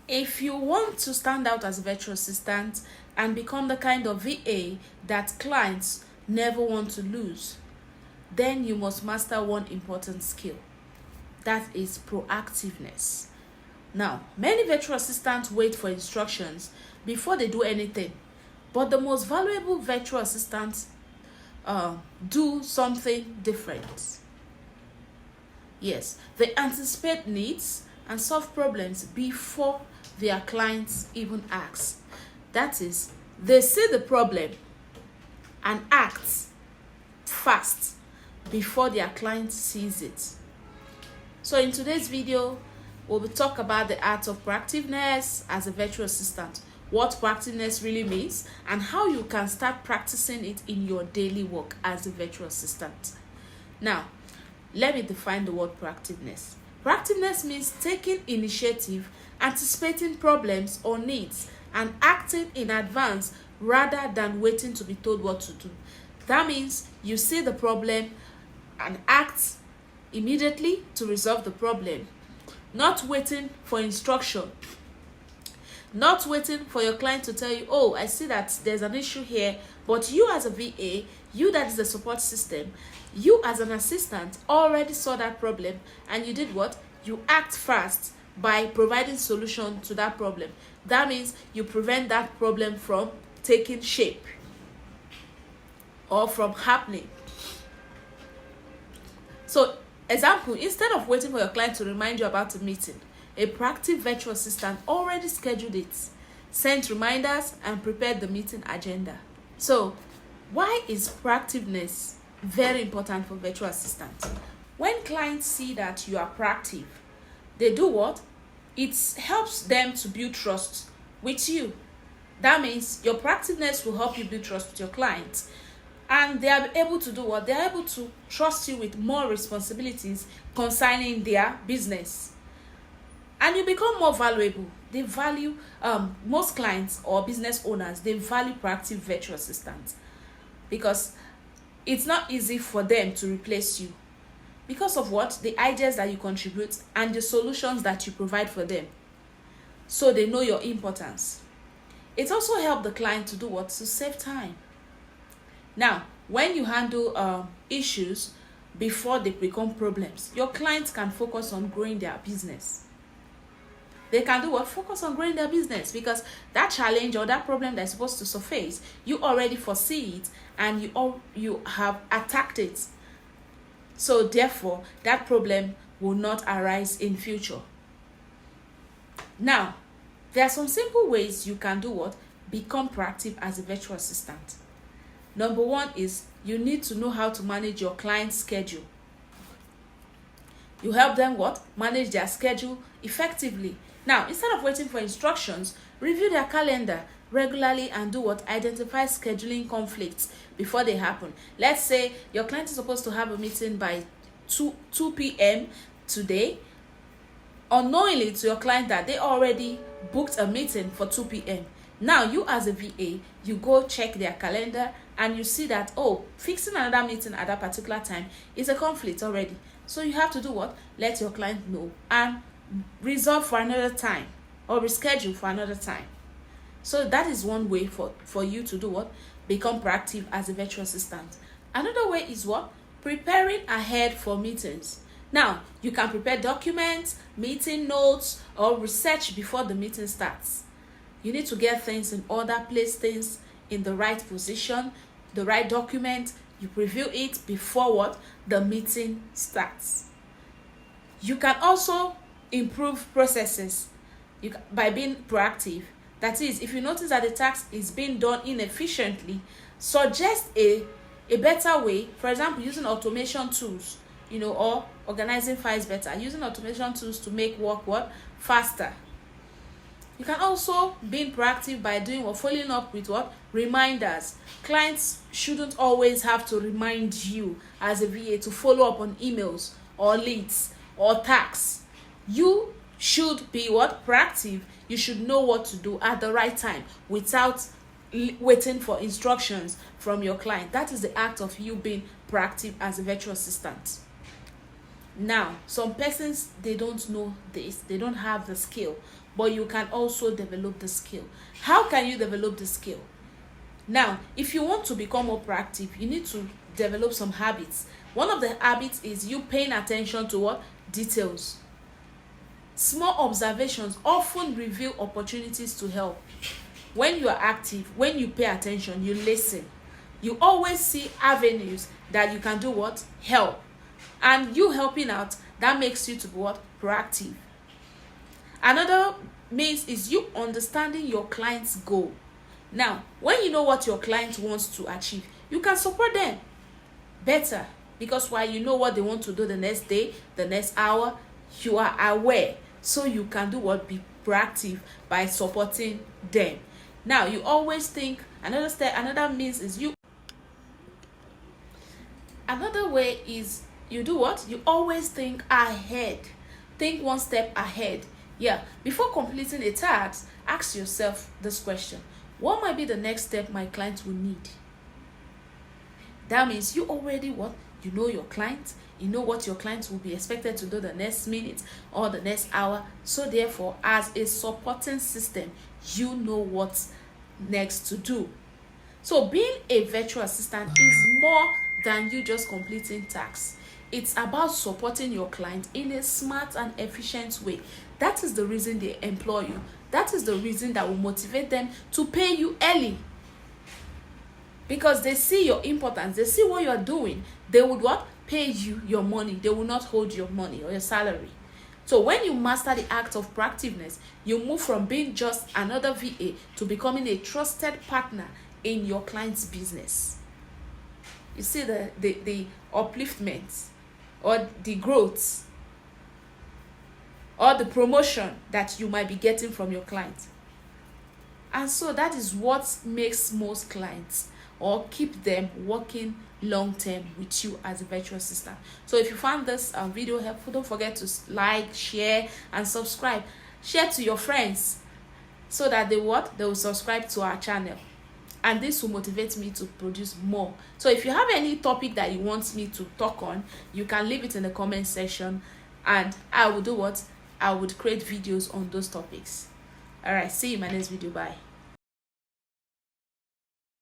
If you want to stand out as a virtual assistant and become the kind of VA that clients never want to lose, then you must master one important skill. That is proactiveness. Now, many virtual assistants wait for instructions before they do anything, but the most valuable virtual assistants do something different. Yes, they anticipate needs and solve problems before their clients even ask. That is, they see the problem and act fast before their client sees it. So in today's video, we'll talk about the art of proactiveness as a virtual assistant, what proactiveness really means, and how you can start practicing it in your daily work as a virtual assistant. Now, let me define the word proactiveness. Proactiveness means taking initiative, anticipating problems or needs, and acting in advance rather than waiting to be told what to do. That means you see the problem and act immediately to resolve the problem, not waiting for instruction, not waiting for your client to tell you, oh, I see that there's an issue here, but you as a VA, you that is the support system, you as an assistant already saw that problem, and you did what? You act fast by providing solution to that problem. That means you prevent that problem from taking shape or from happening. So, example, instead of waiting for your client to remind you about a meeting, a proactive virtual assistant already scheduled it, sent reminders, and prepared the meeting agenda. So, why is proactiveness very important for virtual assistants? When clients see that you are proactive, they do what? It helps them to build trust with you. That means your proactiveness will help you build trust with your clients. And they are able to do what? They are able to trust you with more responsibilities concerning their business. And you become more valuable. They value, most clients or business owners, they value proactive virtual assistants because it's not easy for them to replace you because of what? The ideas that you contribute and the solutions that you provide for them. So they know your importance. It also helps the client to do what? To save time. Now, when you handle issues before they become problems, your clients can focus on growing their business. They can do what? Focus on growing their business because that challenge or that problem that's supposed to surface, you already foresee it and you have attacked it. So therefore, that problem will not arise in future. Now, there are some simple ways you can do what? Become proactive as a virtual assistant. Number one is you need to know how to manage your client's schedule. You help them what? Manage their schedule effectively. Now, instead of waiting for instructions, review their calendar regularly and do what? Identify scheduling conflicts before they happen. Let's say your client is supposed to have a meeting by 2 p.m. today. Unknowingly to your client that they already booked a meeting for 2 p.m. Now, you as a VA, you go check their calendar and you see that, oh, fixing another meeting at that particular time is a conflict already. So you have to do what? Let your client know and resolve for another time or reschedule for another time. So that is one way for you to do what? Become proactive as a virtual assistant. Another way is what? Preparing ahead for meetings. Now, you can prepare documents, meeting notes, or research before the meeting starts. You need to get things in order, place things in the right position, the right document. You preview it before what? The meeting starts. You can also improve processes by being proactive. That is, if you notice that the task is being done inefficiently, suggest a better way. For example, using automation tools, or organizing files better, using automation tools to make work faster. You can also be proactive by doing or following up with what? Reminders. Clients shouldn't always have to remind you as a VA to follow up on emails or leads or tasks. You should be what? Proactive. You should know what to do at the right time without waiting for instructions from your client. That is the act of you being proactive as a virtual assistant. Now, some persons, they don't know this. They don't have the skill. but you can also develop the skill. How can you develop the skill? Now, if you want to become more proactive, you need to develop some habits. One of the habits is you paying attention to what? Details. Small observations often reveal opportunities to help. When you are active, when you pay attention, you listen, you always see avenues that you can do what? Help. And you helping out, that makes you to be what? Proactive. Another means is you understanding your client's goal. Now, when you know what your client wants to achieve, you can support them better, because while you know what they want to do the next day, the next hour, you are aware, so you can do what? Be proactive by supporting them. Now, you always think, another means is you, another way is you do what? You always think ahead. Think one step ahead. Yeah, before completing a task, ask yourself this question: what might be the next step my client will need? That means you already what? You know your client, you know what your client will be expected to do the next minute or the next hour. So therefore, as a supporting system, you know what's next to do. So being a virtual assistant is more than you just completing tasks. It's about supporting your client in a smart and efficient way. That is the reason they employ you. That is the reason that will motivate them to pay you early. Because they see your importance, they see what you are doing. They would what? Pay you your money. They will not hold your money or your salary. So when you master the act of proactiveness, you move from being just another VA to becoming a trusted partner in your client's business. You see the upliftment or the growth or the promotion that you might be getting from your client. And so that is what makes most clients or keep them working long term with you as a virtual assistant. So if you found this video helpful, don't forget to like, share, and subscribe. Share to your friends so that they will subscribe to our channel, and this will motivate me to produce more. So if you have any topic that you want me to talk on, you can leave it in the comment section, and I will do what? I would create videos on those topics. All right, see you in my next video. Bye.